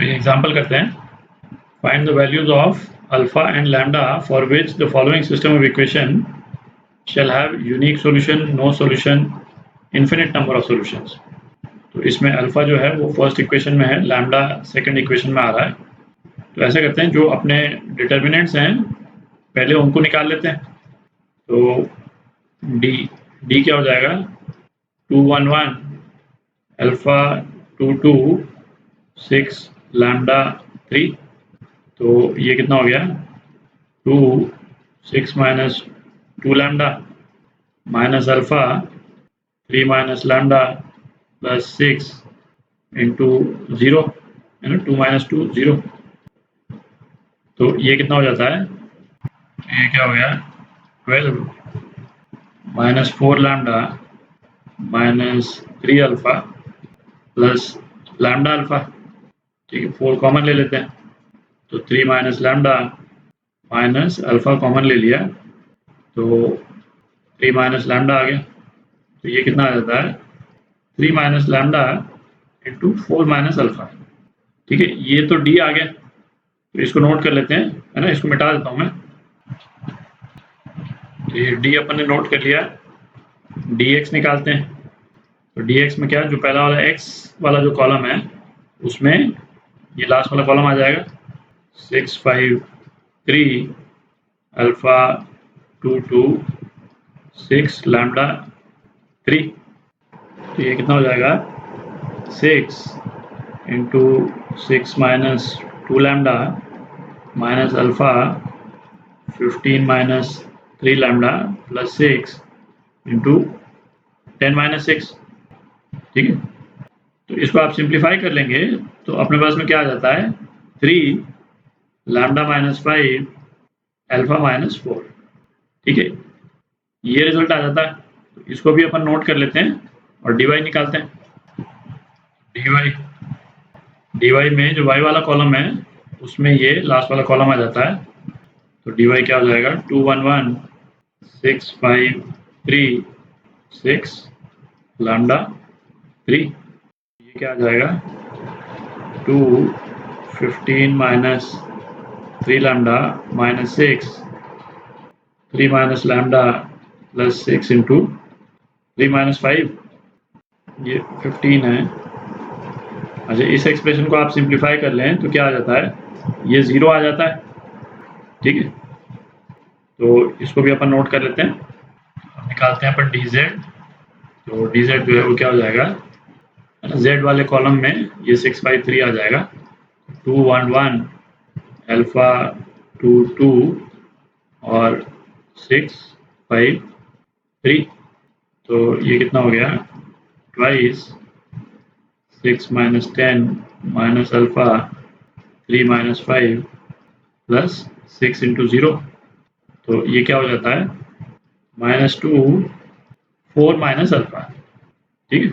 तो ये एग्जांपल करते हैं। Find the values of alpha and lambda for which the following system of equation shall have unique solution, no solution, infinite number of solutions. तो इसमें alpha जो है वो फर्स्ट इक्वेशन में है, लैम्डा सेकंड इक्वेशन में आ रहा है। तो ऐसा करते हैं, जो अपने डिटर्मिनेंट्स हैं पहले उनको निकाल लेते हैं। तो डी क्या हो जाएगा, 2 1 1 अल्फा 2 2 6 लैम्डा 3। तो ये कितना हो गया, 2 6 minus 2 lambda minus alpha 3 minus lambda plus 6 into 0 है ना, 2 माइनस 2 0। तो ये कितना हो जाता है, ये क्या हो गया, 12 minus 4 lambda minus 3 alpha plus lambda alpha. ठीक है, 4 कॉमन ले लेते हैं, तो 3 minus lambda minus alpha common ले लिया, तो 3 माइनस लैम्डा आ गया। तो ये कितना आ जाता है, 3 minus lambda into 4 minus alpha. ठीक है, ये तो डी आ गया, तो इसको नोट कर लेते हैं, है ना, इसको मिटा देता हूँ मैं। तो ये डी अपन ने नोट कर लिया। dx निकालते हैं। तो dx में क्या, जो पहला वाला x वाला जो कॉलम है उसमें ये लास्ट वाला कॉलम आ जाएगा, 6 5 3 अल्फा 2 2 6 लैम्डा 3। तो ये कितना हो जाएगा, 6 into 6 minus 2 lambda minus alpha 15 minus 3 lambda plus 6 into 10 minus 6। ठीक है, तो इसको आप सिंप्लीफाई कर लेंगे तो अपने पास में क्या आ जाता है, 3 लैम्डा माइनस 5 अल्फा माइनस 4। ठीक है, ये रिजल्ट आ जाता है। तो इसको भी अपन नोट कर लेते हैं और dy निकालते हैं। dy में जो y वाला कॉलम है उसमें ये लास्ट वाला कॉलम आ जाता है। तो dy क्या हो जाएगा, 2 1 1 6 5 3 6 लैम्डा 3। ये क्या आ जाएगा, 2 15 minus 3 lambda minus 6 3 minus lambda plus 6 into 3 minus 5, ये 15 है। अच्छा, इस एक्सप्रेशन को आप सिंप्लीफाई कर लें तो क्या आ जाता है, ये 0 आ जाता है। ठीक है, तो इसको भी अपन नोट कर लेते हैं। अब निकालते हैं अपन dz। तो dz जो है वो क्या हो जाएगा, z वाले कॉलम में ये 6 5 3 आ जाएगा, 2 1 1 अल्फा 2 2 और 6 5 3। तो ये कितना हो गया, twice 6 minus 10 minus alpha 3 minus 5 plus 6 into 0। तो ये क्या हो जाता है, -2 4 माइनस अल्फा। ठीक है,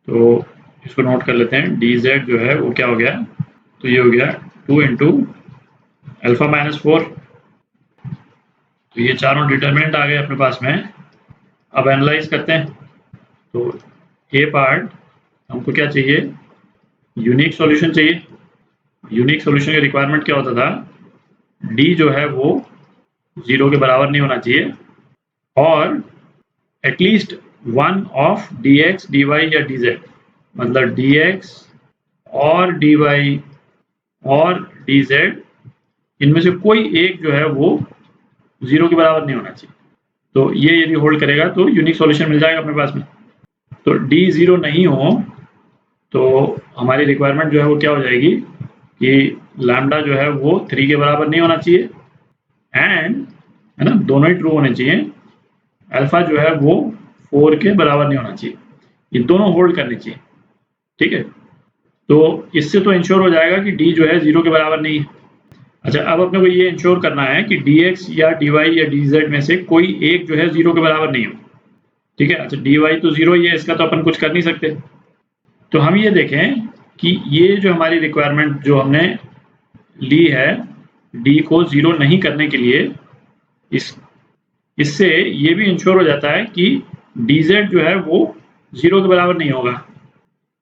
तो इसको नोट कर लेते हैं। dz जो है वो क्या हो गया, तो ये हो गया 2 इंटू अल्फा माइनस 4। तो ये चारों डिटरमिनेंट आ गए अपने पास में। अब एनालाइज करते हैं। तो ए पार्ट हमको क्या चाहिए, यूनिक सॉल्यूशन चाहिए। यूनिक सॉल्यूशन का रिक्वायरमेंट क्या होता था, डी जो है वो 0 के बराबर नहीं होना चाहिए और at least one of dx dy या dz, मतलब dx और dy और dz इनमें से कोई एक जो है वो 0 के बराबर नहीं होना चाहिए। तो ये यदि होल्ड करेगा तो यूनिक सॉल्यूशन मिल जाएगा अपने पास में। तो d 0 नहीं हो तो हमारी रिक्वायरमेंट जो है वो क्या हो जाएगी कि लैम्डा जो है वो 3 के बराबर नहीं होना चाहिए एंड, है ना, दोनों ही ट्रू होने चाहिए। अल्फा जो है वो 4 के बराबर नहीं होना चाहिए। ये दोनों होल्ड करने चाहिए। ठीक है, तो इससे तो इंश्योर हो जाएगा कि डी जो है 0 के बराबर नहीं है। अच्छा, अब अपने को ये इंश्योर करना है कि dx या dy या dz में से कोई एक जो है 0 के बराबर नहीं हो। ठीक है, अच्छा dy तो 0 ही है, इसका तो अपन कुछ कर नहीं सकते। तो हम ये देखें कि ये जो हमारी रिक्वायरमेंट जो हमने ली है d को 0 नहीं करने के लिए, इससे ये भी इंश्योर हो जाता है कि dz जो है वो 0 के बराबर नहीं होगा।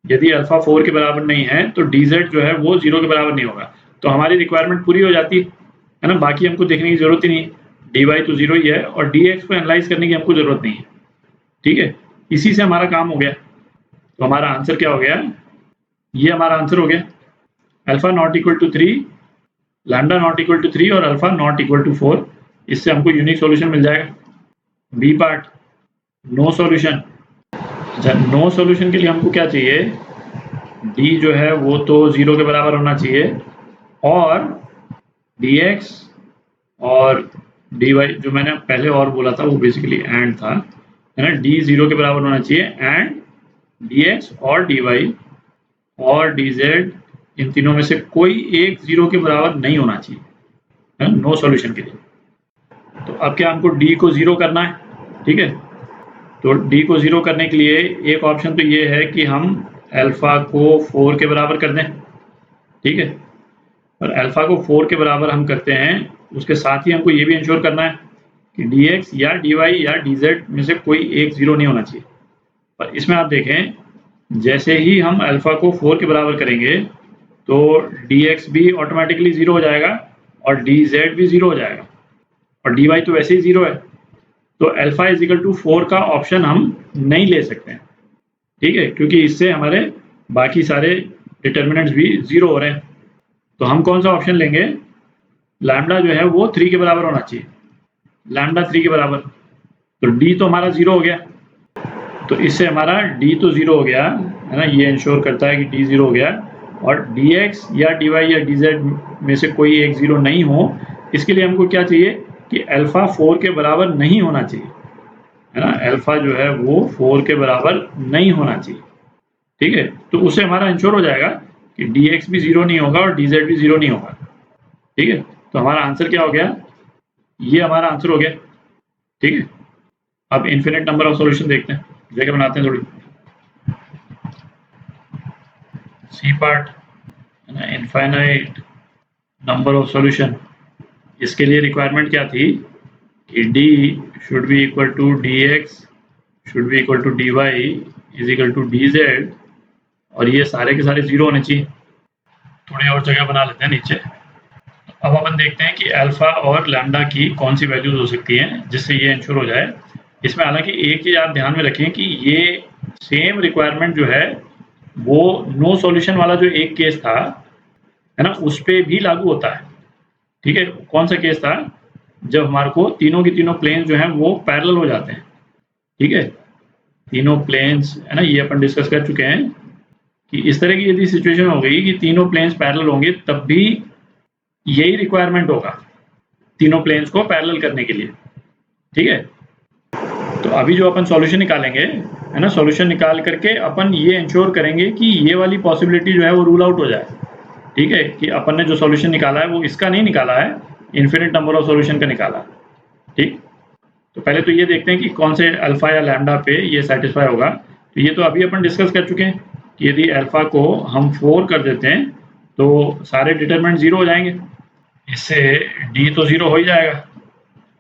यदि अल्फा 4 के बराबर नहीं है तो dz जो है वो 0 के बराबर नहीं होगा। तो हमारी रिक्वायरमेंट पूरी हो जाती है ना, बाकी हमको देखने की ज़रूरत ही नहीं। dy तो 0 ही है और dx को एनालाइज करने की हमको ज़रूरत नहीं है। ठीक है, इसी से हमारा काम हो गया। तो हमारा आंसर क्या हो गया, ये हमारा आंसर हो गया। Alpha not equal to 3, lambda not equal to 3 और अल्फा नॉट इक्वल टू 4। इससे हमको यूनिक सॉल्यूशन मिल जाएगा। B part, no solution. No solution के लिए हमको क्या चाहिए, d जो है वो तो 0 के बराबर होना चाहिए और dx और dy जो मैंने पहले और बोला था वो बेसिकली एंड था, है ना। d 0 के बराबर होना चाहिए एंड dx और dy और dz इन तीनों में से कोई एक 0 के बराबर नहीं होना चाहिए, है ना, नो सॉल्यूशन के लिए। तो अब क्या हमको d को 0 करना है, ठीक है। तो d को 0 करने के लिए एक ऑप्शन तो ये है कि हम अल्फा को 4 के बराबर कर दें, ठीक है। और अल्फा को 4 के बराबर हम करते हैं, उसके साथ ही हमको ये भी इंश्योर करना है कि dx या dy या dz में से कोई एक 0 नहीं होना चाहिए। और इसमें आप देखें, जैसे ही हम अल्फा को 4 के बराबर करेंगे तो dx भी ऑटोमेटिकली 0 हो जाएगा और dz भी 0 हो जाएगा और dy तो वैसे ही 0 है। तो अल्फा इज इक्वल टू 4 का ऑप्शन हम नहीं ले सकते हैं, ठीक है, क्योंकि इससे हमारे बाकी सारे डिटर्मिनेंट्स भी 0 हो रहे हैं। तो हम कौन सा ऑप्शन लेंगे, लैम्डा जो है वो 3 के बराबर होना चाहिए, लैम्डा 3 के बराबर। तो d तो हमारा 0 हो गया, तो इससे हमारा d तो 0 हो गया, है ना, ये इंश्योर करता है कि d 0 हो गया और dx या dy या dz में से कोई एक 0 नहीं हो। इसके लिए हमको क्या चाहिए कि अल्फा 4 के बराबर नहीं होना चाहिए, है ना, अल्फा जो है वो 4 के बराबर नहीं होना चाहिए, ठीक है। तो उससे हमारा इंश्योर हो जाएगा कि dx भी 0 नहीं होगा और dz भी 0 नहीं होगा, ठीक है। तो हमारा आंसर क्या हो गया, ये हमारा आंसर हो गया, ठीक है। अब इन्फिनिट नंबर ऑफ सॉल्यूशन देखते हैं, जगह बनाते हैं थोड़ी। सी पार्ट, है ना, इनफाइनाइट नंबर ऑफ सॉल्यूशन। इसके लिए रिक्वायरमेंट क्या थी कि d should be equal to dx should be equal to dy is equal to dz और ये सारे के सारे 0 होने चाहिए। थोड़ी और जगह बना लेते हैं नीचे। अब अपन देखते हैं कि अल्फा और लैम्डा की कौन सी वैल्यूज हो सकती हैं जिससे ये इंश्योर हो जाए। इसमें हालांकि एक चीज़ आप ध्यान में रखें कि ये सेम रिक्वायरमेंट जो है वो नो सॉल्यूशन वाला जो एक केस था, है ना, उस पर भी लागू होता है, ठीक है। कौन सा केस था, जब हमारे को तीनों की तीनों प्लेन्स जो हैं वो पैरेलल हो जाते हैं, ठीक है। तीनों प्लेन्स, है ना, ये अपन डिस्कस कर चुके हैं कि इस तरह की यदि सिचुएशन हो गई कि तीनों प्लेन्स पैरेलल होंगे तब भी यही रिक्वायरमेंट होगा तीनों प्लेन्स को पैरेलल करने के लिए, ठीक है। तो अभी जो अपन सॉल्यूशन निकालेंगे, है ना, सॉल्यूशन निकाल करके अपन ये इंश्योर करेंगे कि ये वाली पॉसिबिलिटी जो है वो रूल आउट हो जाए, ठीक है, कि अपन ने जो सॉल्यूशन निकाला है वो इसका नहीं निकाला है, इन्फिनिट नंबर ऑफ सॉल्यूशन का निकाला, ठीक। तो पहले तो ये देखते हैं कि कौन से अल्फा या लैम्डा पे ये सेटिस्फाई होगा। तो ये तो अभी अपन डिस्कस कर चुके हैं कि यदि अल्फा को हम 4 कर देते हैं तो सारे डिटरमिनेंट 0 हो जाएंगे, इससे d तो 0 हो ही जाएगा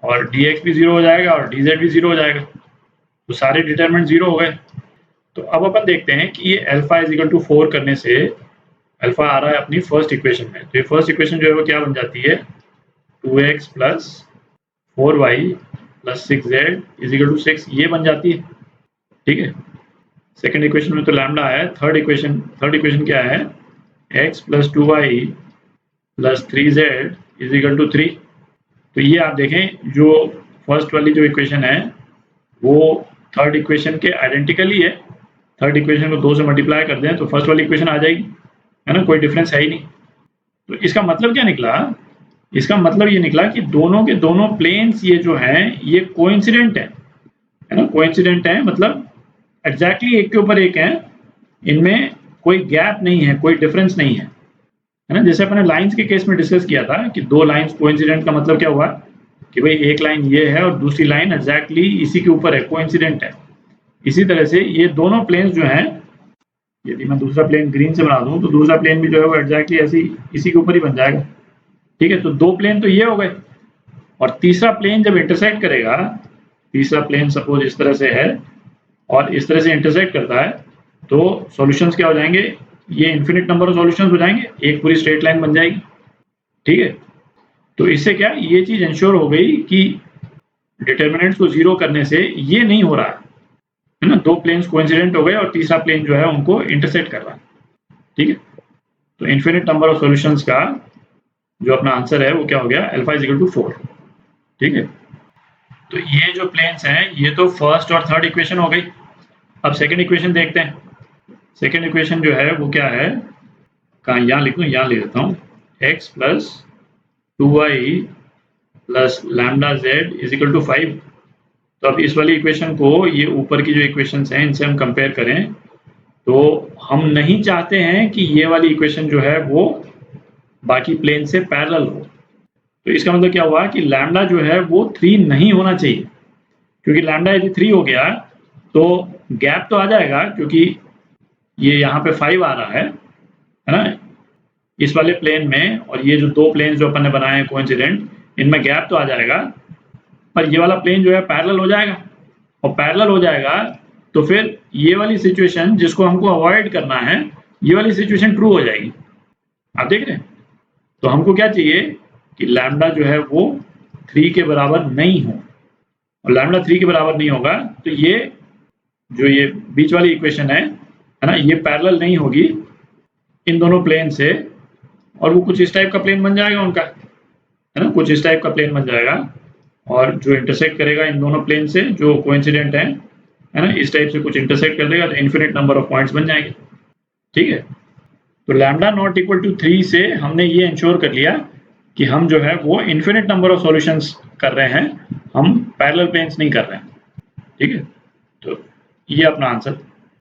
और dx भी 0 हो जाएगा और dz भी 0 हो जाएगा, तो सारे डिटरमिनेंट 0 हो गए। तो अब अपन देखते हैं कि ये अल्फा इज इक्वल टू 4 करने से अल्फा आ रहा है अपनी फर्स्ट इक्वेशन में। तो ये फर्स्ट इक्वेशन जो है वो क्या बन जाती है, 2x plus 4y plus 6z is equal to 6, ये बन जाती है, ठीक है। सेकेंड इक्वेशन में तो लैम्डा है। थर्ड इक्वेशन क्या है, x plus 2y plus 3z is equal to 3। तो ये आप देखें जो फर्स्ट वाली जो इक्वेशन है वो थर्ड इक्वेशन के आइडेंटिकल ही है। थर्ड इक्वेशन को 2 से मल्टीप्लाई कर दें तो फर्स्ट वाली इक्वेशन आ जाएगी, है ना, कोई डिफरेंस है ही नहीं। तो इसका मतलब क्या निकला, इसका मतलब ये निकला कि दोनों के दोनों प्लेन्स ये जो हैं ये कोइंसिडेंट है ना, कोइंसिडेंट है, मतलब एग्जैक्टली एक के ऊपर एक है, इनमें कोई गैप नहीं है, कोई डिफरेंस नहीं है ना। जैसे अपने लाइंस के केस में डिस्कस किया था कि दो लाइंस कोइंसिडेंट का मतलब क्या हुआ कि भाई एक लाइन ये है और दूसरी लाइन एग्जैक्टली इसी के ऊपर है, कोइंसिडेंट है। इसी तरह से ये दोनों प्लेन्स जो हैं, यदि मैं दूसरा प्लेन ग्रीन से बना दूं तो दूसरा प्लेन भी जो है वो एग्जैक्टली ऐसी इसी के ऊपर ही बन जाएगा, ठीक है। तो दो प्लेन तो ये हो गए और तीसरा प्लेन जब इंटरसेक्ट करेगा, तीसरा प्लेन सपोज इस तरह से है और इस तरह से इंटरसेक्ट करता है, तो सॉल्यूशंस क्या हो जाएंगे, ये इन्फिनिट नंबर ऑफ सॉल्यूशंस हो जाएंगे, एक पूरी स्ट्रेट लाइन बन जाएगी। ठीक है, तो इससे क्या ये चीज इंश्योर हो गई कि डिटर्मिनेंट्स को जीरो करने से ये नहीं हो रहा है ना, दो प्लेन्स कोइंसिडेंट हो गए और तीसरा प्लेन जो है उनको इंटरसेक्ट कर रहा है। ठीक है, तो इन्फिनिट नंबर ऑफ सॉल्यूशंस का जो अपना आंसर है वो क्या हो गया, अल्फा इज इक्वल टू 4। ठीक है, तो ये जो प्लेन्स हैं ये तो फर्स्ट और थर्ड इक्वेशन हो गई। अब सेकंड इक्वेशन देखते हैं। सेकंड इक्वेशन जो है वो क्या है, कहाँ, यहाँ लिख दूँ, यहाँ लिख देता हूँ, x plus 2y plus lambda z is equal to 5। तो अब इस वाली इक्वेशन को ये ऊपर की जो इक्वेशंस हैं इनसे हम कंपेयर करें तो हम नहीं चाहते हैं कि ये वाली इक्वेशन जो है वो बाकी प्लेन से पैरेलल हो। तो इसका मतलब क्या हुआ कि लैम्डा जो है वो 3 नहीं होना चाहिए, क्योंकि लैम्डा यदि 3 हो गया तो गैप तो आ जाएगा, क्योंकि ये यहाँ पे 5 आ रहा है ना इस वाले प्लेन में, और ये जो दो प्लेन जो अपन ने बनाए हैं कोइंसिडेंट, इनमें गैप तो आ जाएगा, पर ये वाला प्लेन जो है पैरेलल हो जाएगा, और पैरेलल हो जाएगा तो फिर ये वाली सिचुएशन जिसको हमको अवॉइड करना है, ये वाली सिचुएशन ट्रू हो जाएगी। आप देख रहे हैं, तो हमको क्या चाहिए कि लैम्डा जो है वो 3 के बराबर नहीं हो, और लैम्डा 3 के बराबर नहीं होगा तो ये जो ये बीच वाली इक्वेशन है ना, ये पैरेलल नहीं होगी इन दोनों प्लेन से, और वो कुछ इस टाइप का प्लेन बन जाएगा उनका, है ना, कुछ इस टाइप का प्लेन बन जाएगा, और जो इंटरसेक्ट करेगा इन दोनों प्लेन से जो कोइंसिडेंट है ना, इस टाइप से कुछ इंटरसेक्ट कर देगा तो इन्फिनिट नंबर ऑफ पॉइंट्स बन जाएंगे। ठीक है, तो लैम्डा नॉट इक्वल टू 3 से हमने ये इंश्योर कर लिया कि हम जो है वो इन्फिनिट नंबर ऑफ सॉल्यूशंस कर रहे हैं, हम पैरेलल प्लेन्स नहीं कर रहे हैं। ठीक है, तो ये अपना आंसर